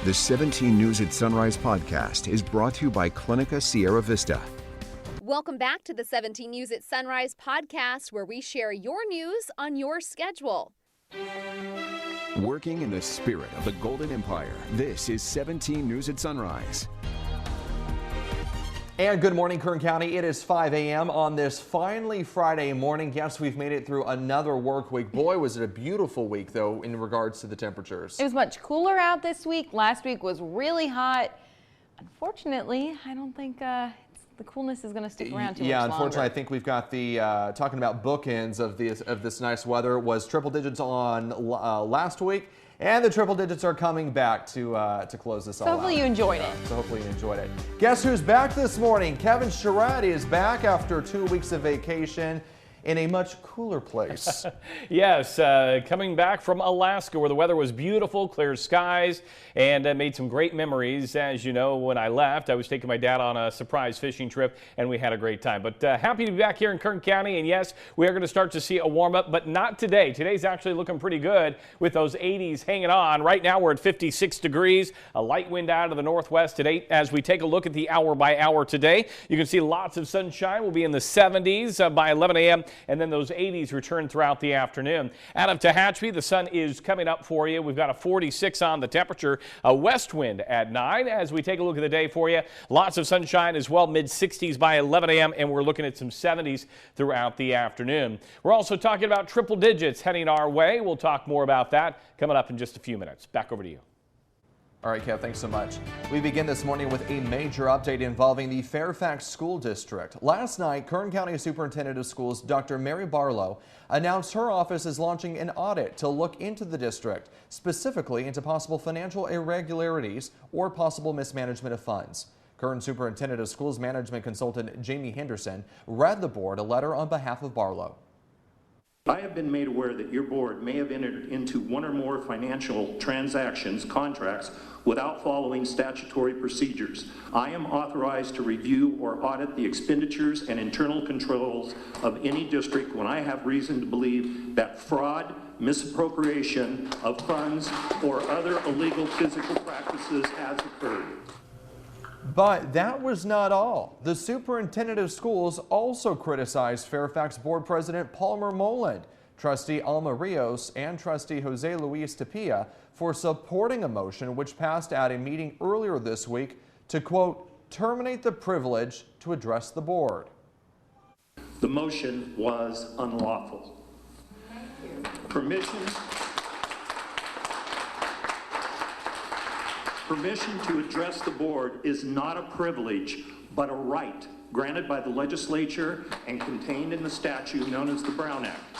The 17 News at Sunrise podcast is brought to you by Clinica Sierra Vista. Welcome back to the 17 News at Sunrise podcast, where we share your news on your schedule. Working in the spirit of the Golden Empire, this is 17 News at Sunrise. And good morning, Kern County. It is 5 a.m. on this finally Friday morning. Yes, we've made it through another work week. Boy, was it a beautiful week, though, in regards to the temperatures. It was much cooler out this week. Last week was really hot. Unfortunately, I don't think the coolness is going to stick around too much longer. Yeah, unfortunately, I think we've got the talking about bookends of this nice weather. Was triple digits on last week. And the triple digits are coming back to close this all out. Hopefully you enjoyed it. So hopefully you enjoyed it. Guess who's back this morning? Kevin Charette is back after 2 weeks of vacation in a much cooler place. Yes, coming back from Alaska, where the weather was beautiful, clear skies, and made some great memories. As you know, when I left, I was taking my dad on a surprise fishing trip, and we had a great time. But happy to be back here in Kern County, and yes, we are going to start to see a warm-up, but not today. Today's actually looking pretty good with those 80s hanging on. Right now, we're at 56 degrees, a light wind out of the northwest today. As we take a look at the hour by hour today, you can see lots of sunshine. We'll be in the 70s by 11 a.m., and then those 80s return throughout the afternoon. Out of Tehachapi, the sun is coming up for you. We've got a 46 on the temperature, a west wind at 9. As we take a look at the day for you, lots of sunshine as well, mid-60s by 11 a.m., and we're looking at some 70s throughout the afternoon. We're also talking about triple digits heading our way. We'll talk more about that coming up in just a few minutes. Back over to you. All right, Kev, thanks so much. We begin this morning with a major update involving the Fairfax School District. Last night, Kern County Superintendent of Schools Dr. Mary Barlow announced her office is launching an audit to look into the district, specifically into possible financial irregularities or possible mismanagement of funds. Kern Superintendent of Schools Management Consultant Jamie Henderson read the board a letter on behalf of Barlow. I have been made aware that your board may have entered into one or more financial transactions, contracts, without following statutory procedures. I am authorized to review or audit the expenditures and internal controls of any district when I have reason to believe that fraud, misappropriation of funds, or other illegal physical practices has occurred. But that was not all. The superintendent of schools also criticized Fairfax Board President Palmer Moland, Trustee Alma Rios, and Trustee Jose Luis Tapia for supporting a motion which passed at a meeting earlier this week to, quote, terminate the privilege to address the board. The motion was unlawful. Permission to address the board is not a privilege, but a right granted by the legislature and contained in the statute known as the Brown Act.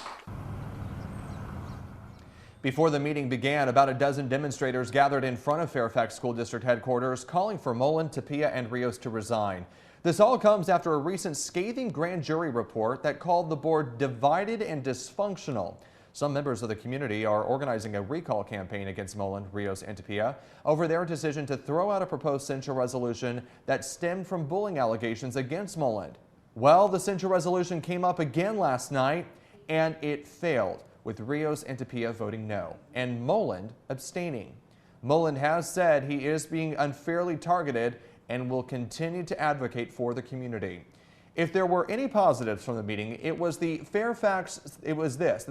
Before the meeting began, about a dozen demonstrators gathered in front of Fairfax School District headquarters, calling for Moland, Tapia, and Rios to resign. This all comes after a recent scathing grand jury report that called the board divided and dysfunctional. Some members of the community are organizing a recall campaign against Moland, Rios, and Tapia over their decision to throw out a proposed censure resolution that stemmed from bullying allegations against Moland. Well, the censure resolution came up again last night, and it failed, with Rios and Tapia voting no, and Moland abstaining. Moland has said he is being unfairly targeted and will continue to advocate for the community. If there were any positives from the meeting, it was that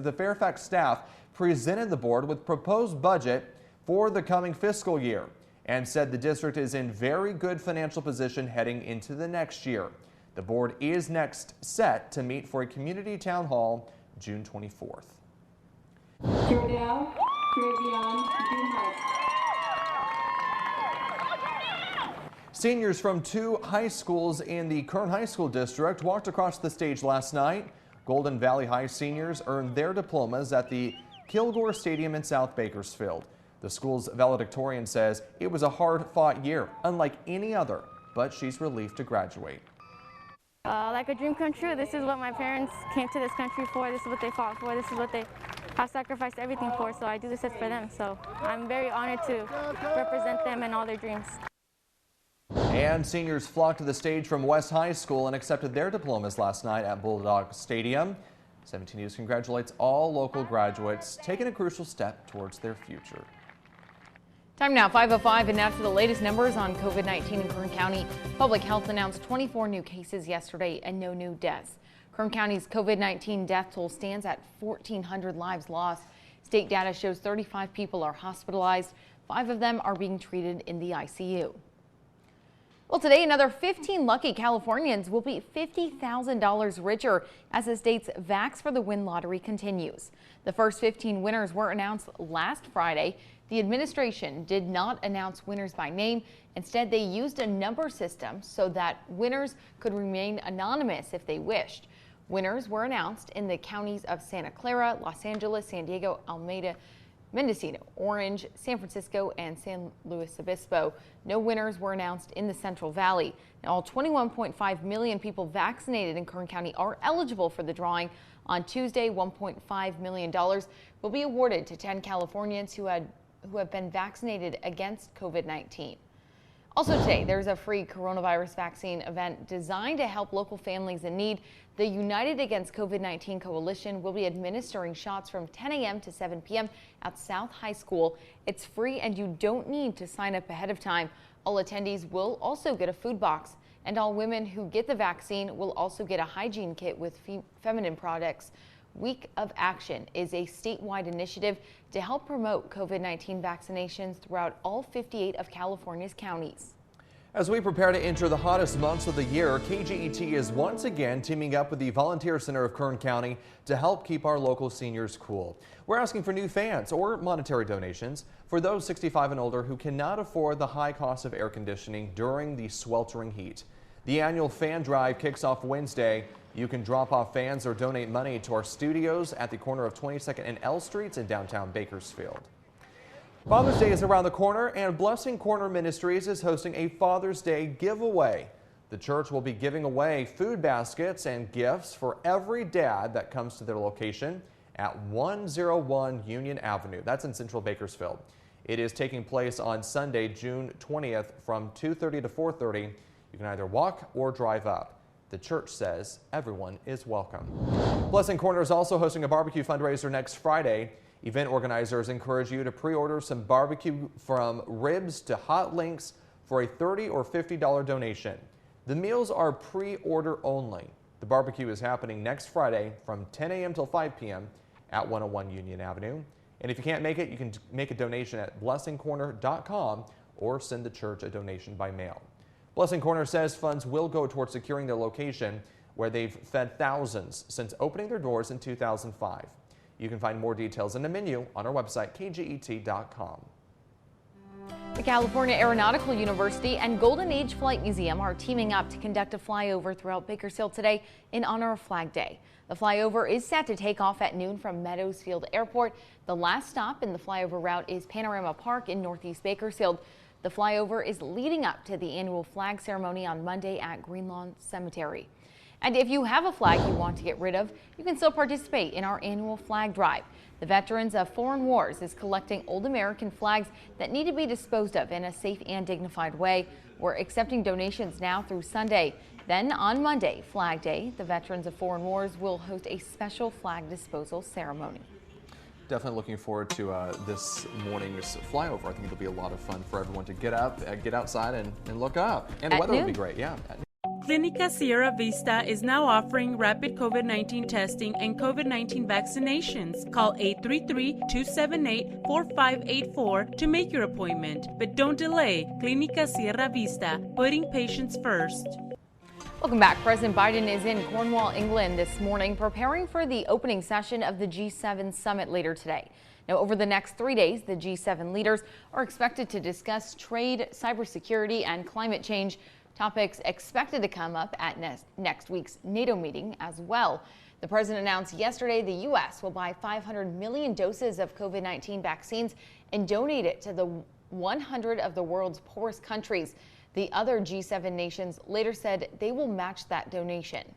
the Fairfax staff presented the board with proposed budget for the coming fiscal year and said the district is in very good financial position heading into the next year. The board is next set to meet for a community town hall June 24th. Jordan, Travion, Dumas. Seniors from 2 high schools in the Kern High School District walked across the stage last night. Golden Valley High seniors earned their diplomas at the Kilgore Stadium in South Bakersfield. The school's valedictorian says it was a hard-fought year, unlike any other, but she's relieved to graduate. Like a dream come true. This is what my parents came to this country for. This is what they fought for. This is what they have sacrificed everything for. So I do this for them. So I'm very honored to represent them and all their dreams. And seniors flocked to the stage from West High School and accepted their diplomas last night at Bulldog Stadium. 17 News congratulates all local graduates taking a crucial step towards their future. Time now, 5:05, and now to the latest numbers on COVID-19 in Kern County. Public Health announced 24 new cases yesterday and no new deaths. Kern County's COVID-19 death toll stands at 1,400 lives lost. State data shows 35 people are hospitalized. 5 of them are being treated in the ICU. Well, today, another 15 lucky Californians will be $50,000 richer as the state's Vax for the Win lottery continues. The first 15 winners were announced last Friday. The administration did not announce winners by name. Instead, they used a number system so that winners could remain anonymous if they wished. Winners were announced in the counties of Santa Clara, Los Angeles, San Diego, Alameda, Mendocino, Orange, San Francisco, and San Luis Obispo. No winners were announced in the Central Valley. Now, all 21.5 million people vaccinated in Kern County are eligible for the drawing. On Tuesday, $1.5 million will be awarded to 10 Californians who have been vaccinated against COVID-19. Also today, there's a free coronavirus vaccine event designed to help local families in need. The United Against COVID-19 Coalition will be administering shots from 10 a.m. to 7 p.m. at South High School. It's free and you don't need to sign up ahead of time. All attendees will also get a food box, and all women who get the vaccine will also get a hygiene kit with feminine products. Week of Action is a statewide initiative to help promote COVID-19 vaccinations throughout all 58 of California's counties. As we prepare to enter the hottest months of the year, KGET is once again teaming up with the Volunteer Center of Kern County to help keep our local seniors cool. We're asking for new fans or monetary donations for those 65 and older who cannot afford the high cost of air conditioning during the sweltering heat. The annual fan drive kicks off Wednesday. You can drop off fans or donate money to our studios at the corner of 22nd and L Streets in downtown Bakersfield. Father's Day is around the corner, and Blessing Corner Ministries is hosting a Father's Day giveaway. The church will be giving away food baskets and gifts for every dad that comes to their location at 101 Union Avenue. That's in central Bakersfield. It is taking place on Sunday, June 20th from 2:30 to 4:30. You can either walk or drive up. The church says everyone is welcome. Blessing Corner is also hosting a barbecue fundraiser next Friday. Event organizers encourage you to pre-order some barbecue, from ribs to hot links, for a $30 or $50 donation. The meals are pre-order only. The barbecue is happening next Friday from 10 a.m. till 5 p.m. at 101 Union Avenue. And if you can't make it, you can make a donation at blessingcorner.com or send the church a donation by mail. Blessing Corner says funds will go towards securing their location, where they've fed thousands since opening their doors in 2005. You can find more details in the menu on our website, kget.com. The California Aeronautical University and Golden Age Flight Museum are teaming up to conduct a flyover throughout Bakersfield today in honor of Flag Day. The flyover is set to take off at noon from Meadowsfield Airport. The last stop in the flyover route is Panorama Park in northeast Bakersfield. The flyover is leading up to the annual flag ceremony on Monday at Greenlawn Cemetery. And if you have a flag you want to get rid of, you can still participate in our annual flag drive. The Veterans of Foreign Wars is collecting old American flags that need to be disposed of in a safe and dignified way. We're accepting donations now through Sunday. Then on Monday, Flag Day, the Veterans of Foreign Wars will host a special flag disposal ceremony. Definitely looking forward to this morning's flyover. I think it'll be a lot of fun for everyone to get up, get outside and look up. And the weather will be great, yeah. Clinica Sierra Vista is now offering rapid COVID-19 testing and COVID-19 vaccinations. Call 833-278-4584 to make your appointment. But don't delay. Clinica Sierra Vista, putting patients first. Welcome back. President Biden is in Cornwall, England this morning, preparing for the opening session of the G7 summit later today. Now, over the next 3 days, the G7 leaders are expected to discuss trade, cybersecurity, and climate change. Topics expected to come up at next week's NATO meeting as well. The president announced yesterday the U.S. will buy 500 million doses of COVID-19 vaccines and donate it to the 100 of the world's poorest countries. The other G7 nations later said they will match that donation.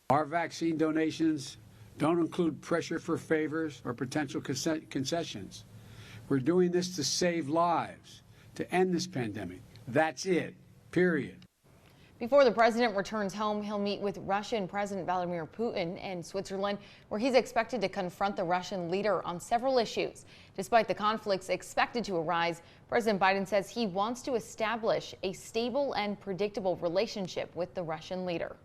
Our vaccine donations don't include pressure for favors or potential concessions. We're doing this to save lives, to end this pandemic. That's it. Period. Before the president returns home, he'll meet with Russian President Vladimir Putin in Switzerland, where he's expected to confront the Russian leader on several issues. Despite the conflicts expected to arise, President Biden says he wants to establish a stable and predictable relationship with the Russian leader.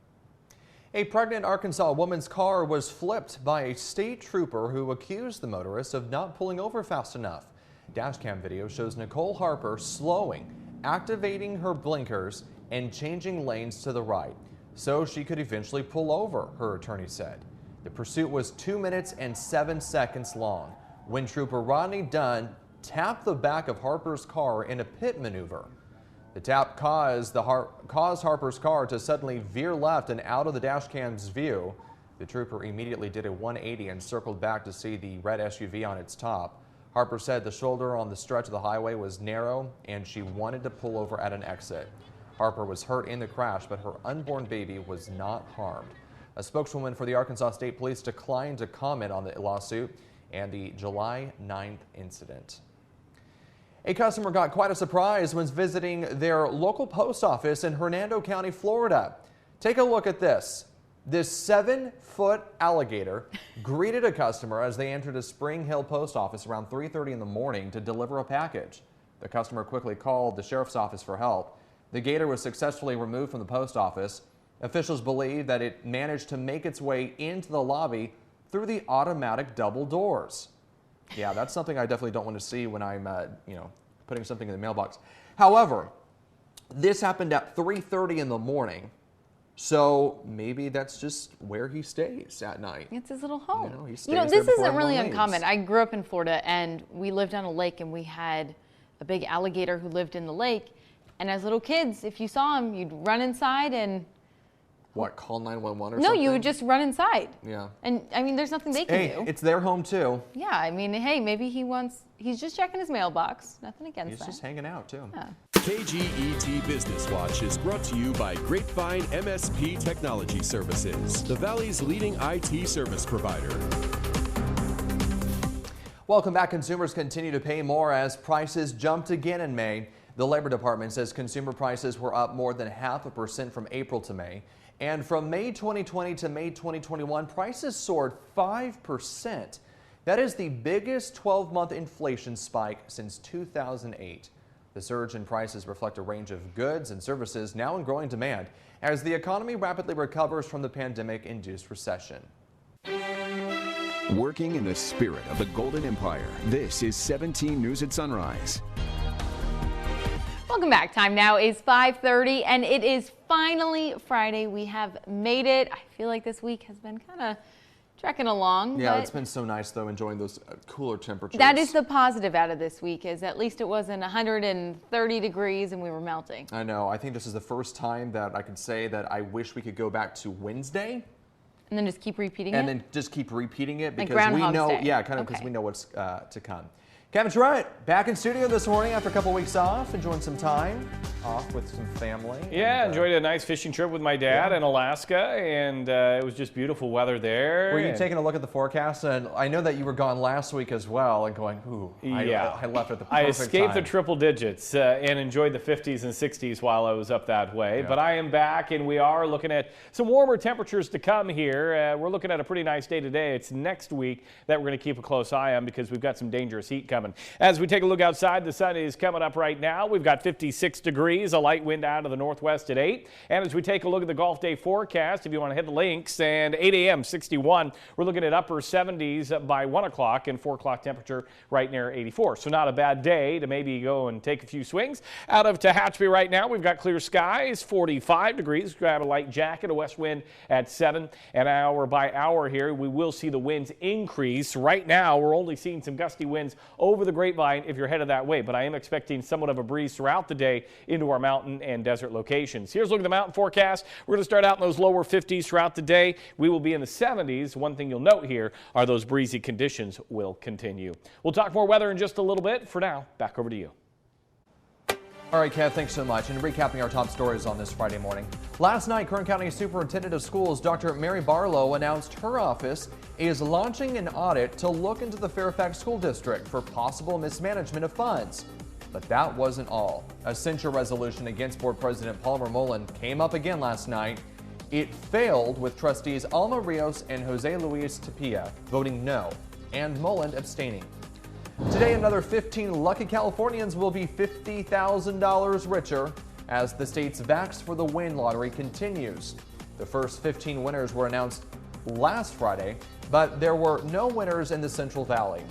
A pregnant Arkansas woman's car was flipped by a state trooper who accused the motorist of not pulling over fast enough. Dashcam video shows Nicole Harper slowing, activating her blinkers, and changing lanes to the right so she could eventually pull over, her attorney said. The pursuit was 2 minutes and 7 seconds long when Trooper Rodney Dunn tapped the back of Harper's car in a pit maneuver. The tap caused Harper's car to suddenly veer left and out of the dashcam's view. The trooper immediately did a 180 and circled back to see the red SUV on its top. Harper said the shoulder on the stretch of the highway was narrow and she wanted to pull over at an exit. Harper was hurt in the crash, but her unborn baby was not harmed. A spokeswoman for the Arkansas State Police declined to comment on the lawsuit and the July 9th incident. A customer got quite a surprise when visiting their local post office in Hernando County, Florida. Take a look at this. This 7-foot alligator greeted a customer as they entered a Spring Hill post office around 3:30 in the morning to deliver a package. The customer quickly called the sheriff's office for help. The gator was successfully removed from the post office. Officials believe that it managed to make its way into the lobby through the automatic double doors. Yeah, that's something I definitely don't want to see when I'm, putting something in the mailbox. However, this happened at 3:30 in the morning, so maybe that's just where he stays at night. It's his little home. He stays this there before isn't really everyone uncommon. leaves. I grew up in Florida, and we lived on a lake, and we had a big alligator who lived in the lake. And as little kids, if you saw him, you'd run inside and... What, call 911 or No, something? you would just run inside. Yeah. And, I mean, there's nothing they can do. It's their home, too. Yeah, I mean, hey, maybe he's just checking his mailbox. Nothing against that. He's just hanging out, too. Yeah. KGET Business Watch is brought to you by Grapevine MSP Technology Services, the Valley's leading IT service provider. Welcome back. Consumers continue to pay more as prices jumped again in May. The Labor Department says consumer prices were up more than 0.5% from April to May. And from May 2020 to May 2021, prices soared 5%. That is the biggest 12-month inflation spike since 2008. The surge in prices reflect a range of goods and services now in growing demand as the economy rapidly recovers from the pandemic-induced recession. Working in the spirit of the Golden Empire, this is 17 News at Sunrise. Welcome back. Time now is 5:30, and it is finally Friday. We have made it. I feel like this week has been kind of trekking along. Yeah, but it's been so nice, though, enjoying those cooler temperatures. that is the positive out of this week, is at least it wasn't 130 degrees and we were melting. I know. I think this is the first time that I could say that I wish we could go back to Wednesday. And then just keep repeating it? And then just keep repeating it Like because we Groundhog's know, Day. yeah, kind of because Okay. we know what's to come. Kevin Trent back in studio this morning after a couple weeks off, enjoying some time off with some family. Yeah, and, enjoyed a nice fishing trip with my dad in Alaska, and it was just beautiful weather there. Were you and- taking a look at the forecast? And I know that you were gone last week as well and going, ooh, Yeah. I left at the perfect I escaped the time. triple digits and enjoyed the 50s and 60s while I was up that way. Yeah. But I am back, and we are looking at some warmer temperatures to come here. We're looking at a pretty nice day today. It's next week that we're going to keep a close eye on because we've got some dangerous heat coming. As we take a look outside, the sun is coming up right now. We've got 56 degrees, a light wind out of the northwest at 8. And as we take a look at the Golf Day forecast, if you want to hit the links, and 8 a.m. 61, we're looking at upper 70s by 1 o'clock and 4 o'clock temperature right near 84. So not a bad day to maybe go and take a few swings. Out of Tehachapi right now, we've got clear skies, 45 degrees. Grab a light jacket, a west wind at 7. And hour by hour here, we will see the winds increase. Right now, we're only seeing some gusty winds over the Grapevine if you're headed that way, but I am expecting somewhat of a breeze throughout the day into our mountain and desert locations. Here's a look at the mountain forecast. We're going to start out in those lower 50s throughout the day. We will be in the 70s. One thing you'll note here are those breezy conditions will continue. We'll talk more weather in just a little bit. For now, back over to you. All right, Kev, thanks so much. And recapping our top stories on this Friday morning. Last night, Kern County Superintendent of Schools, Dr. Mary Barlow, announced her office is launching an audit to look into the Fairfax School District for possible mismanagement of funds. But that wasn't all. A censure resolution against Board President Palmer Mullen came up again last night. It failed, with trustees Alma Rios and Jose Luis Tapia voting no and Mullen abstaining. Today, another 15 lucky Californians will be $50,000 richer as the state's Vax for the Win lottery continues. The first 15 winners were announced last Friday, but there were no winners in the Central Valley.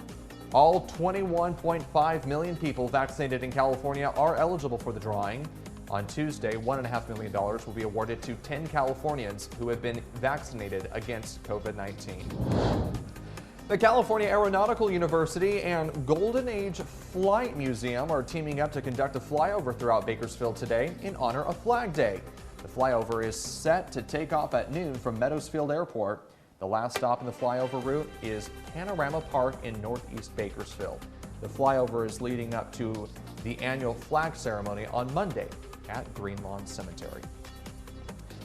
All 21.5 million people vaccinated in California are eligible for the drawing. On Tuesday, $1.5 million will be awarded to 10 Californians who have been vaccinated against COVID-19. The California Aeronautical University and Golden Age Flight Museum are teaming up to conduct a flyover throughout Bakersfield today in honor of Flag Day. The flyover is set to take off at noon from Meadowsfield Airport. The last stop in the flyover route is Panorama Park in northeast Bakersfield. The flyover is leading up to the annual flag ceremony on Monday at Green Lawn Cemetery.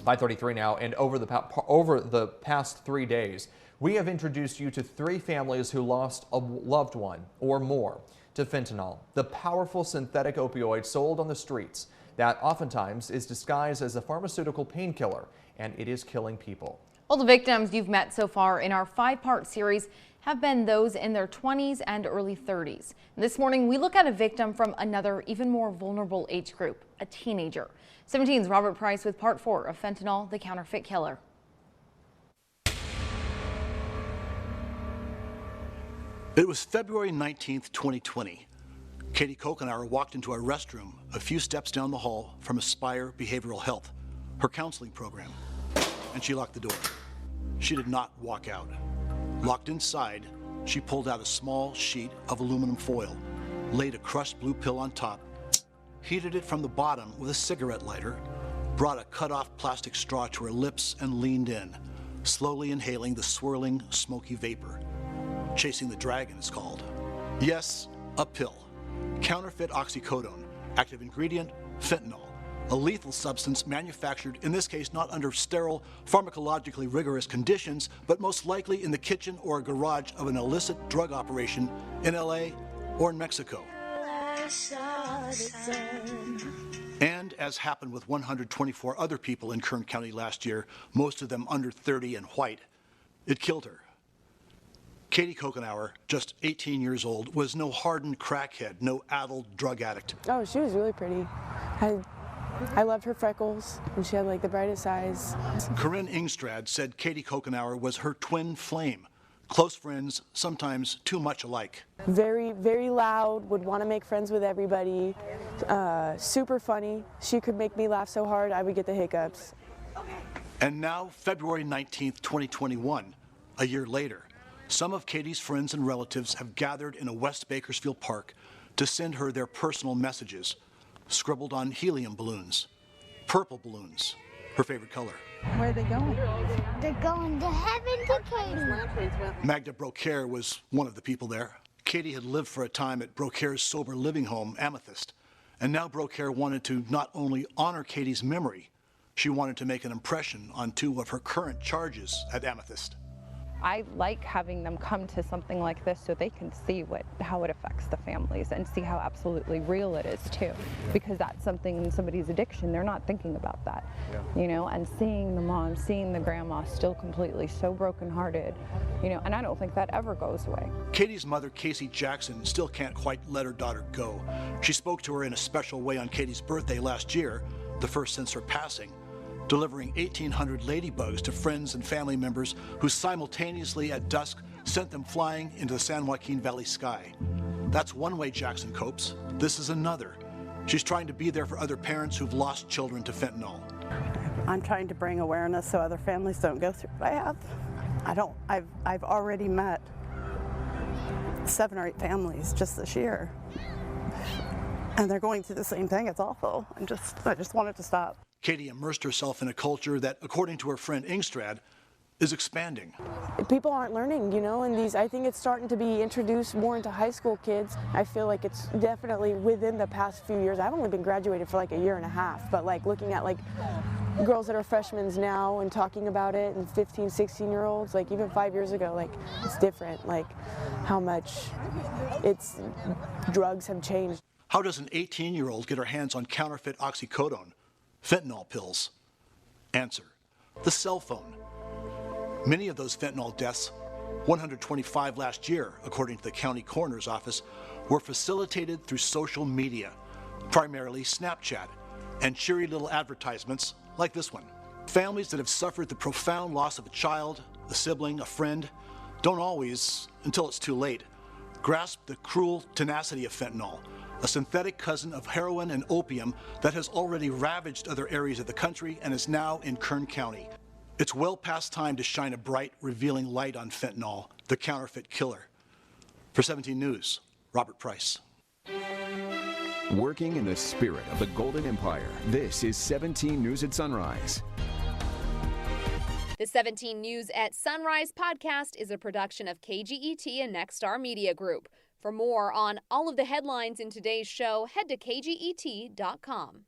5:33 now, and over the past 3 days, we have introduced you to 3 families who lost a loved one or more to fentanyl, the powerful synthetic opioid sold on the streets that oftentimes is disguised as a pharmaceutical painkiller, and it is killing people. Well, the victims you've met so far in our 5-part series have been those in their 20s and early 30s. This morning, we look at a victim from another, even more vulnerable age group, a teenager. 17's Robert Price with part 4 of Fentanyl, the Counterfeit Killer. It was February 19th, 2020. Katie Kokenauer walked into a restroom a few steps down the hall from Aspire Behavioral Health, her counseling program, and she locked the door. She did not walk out. Locked inside, she pulled out a small sheet of aluminum foil, laid a crushed blue pill on top, heated it from the bottom with a cigarette lighter, brought a cut-off plastic straw to her lips and leaned in, slowly inhaling the swirling, smoky vapor. Chasing the Dragon is called. Yes, a pill. Counterfeit oxycodone, active ingredient, fentanyl, a lethal substance manufactured, in this case, not under sterile, pharmacologically rigorous conditions, but most likely in the kitchen or a garage of an illicit drug operation in LA or in Mexico. And as happened with 124 other people in Kern County last year, most of them under 30 and white, it killed her. Katie Kokenauer, just 18 years old, was no hardened crackhead, no addled drug addict. Oh, she was really pretty. I loved her freckles, and she had like the brightest eyes. Corinne Ingstrad said Katie Kokenauer was her twin flame. Close friends, sometimes too much alike. Very, very loud, would want to make friends with everybody. Super funny. She could make me laugh so hard I would get the hiccups. And now, February 19th, 2021, a year later, some of Katie's friends and relatives have gathered in a West Bakersfield park to send her their personal messages, scribbled on helium balloons, purple balloons, her favorite color. Where are they going? They're going to heaven to Katie. Magda Brocaire was one of the people there. Katie had lived for a time at Brocaire's sober living home, Amethyst, and now Brocaire wanted to not only honor Katie's memory, she wanted to make an impression on 2 of her current charges at Amethyst. I like having them come to something like this so they can see how it affects the families and see how absolutely real it is too, because that's something in somebody's addiction, they're not thinking about that, you know, and seeing the mom, seeing the grandma still completely so brokenhearted, you know, and I don't think that ever goes away. Katie's mother, Casey Jackson, still can't quite let her daughter go. She spoke to her in a special way on Katie's birthday last year, the first since her passing, delivering 1,800 ladybugs to friends and family members who simultaneously at dusk sent them flying into the San Joaquin Valley sky. That's one way Jackson copes. This is another. She's trying to be there for other parents who've lost children to fentanyl. I'm trying to bring awareness so other families don't go through what I have. I've already met 7 or 8 families just this year. And they're going through the same thing. It's awful. I just want it to stop. Katie immersed herself in a culture that, according to her friend Ingstrad, is expanding. People aren't learning, you know, and I think it's starting to be introduced more into high school kids. I feel like it's definitely within the past few years. I've only been graduated for like a year and a half, but like looking at like girls that are freshmen now and talking about it, and 15, 16-year-olds, like even 5 years ago, like it's different, like how much drugs have changed. How does an 18-year-old get her hands on counterfeit oxycodone, fentanyl pills? Answer: the cell phone. Many of those fentanyl deaths, 125 last year, according to the county coroner's office, were facilitated through social media, primarily Snapchat, and cheery little advertisements like this one. Families that have suffered the profound loss of a child, a sibling, a friend, don't always, until it's too late, grasp the cruel tenacity of fentanyl, a synthetic cousin of heroin and opium that has already ravaged other areas of the country and is now in Kern County. It's well past time to shine a bright, revealing light on fentanyl, the counterfeit killer. For 17 News, Robert Price. Working in the spirit of the Golden Empire, this is 17 News at Sunrise. The 17 News at Sunrise podcast is a production of KGET and Nexstar Media Group. For more on all of the headlines in today's show, head to kget.com.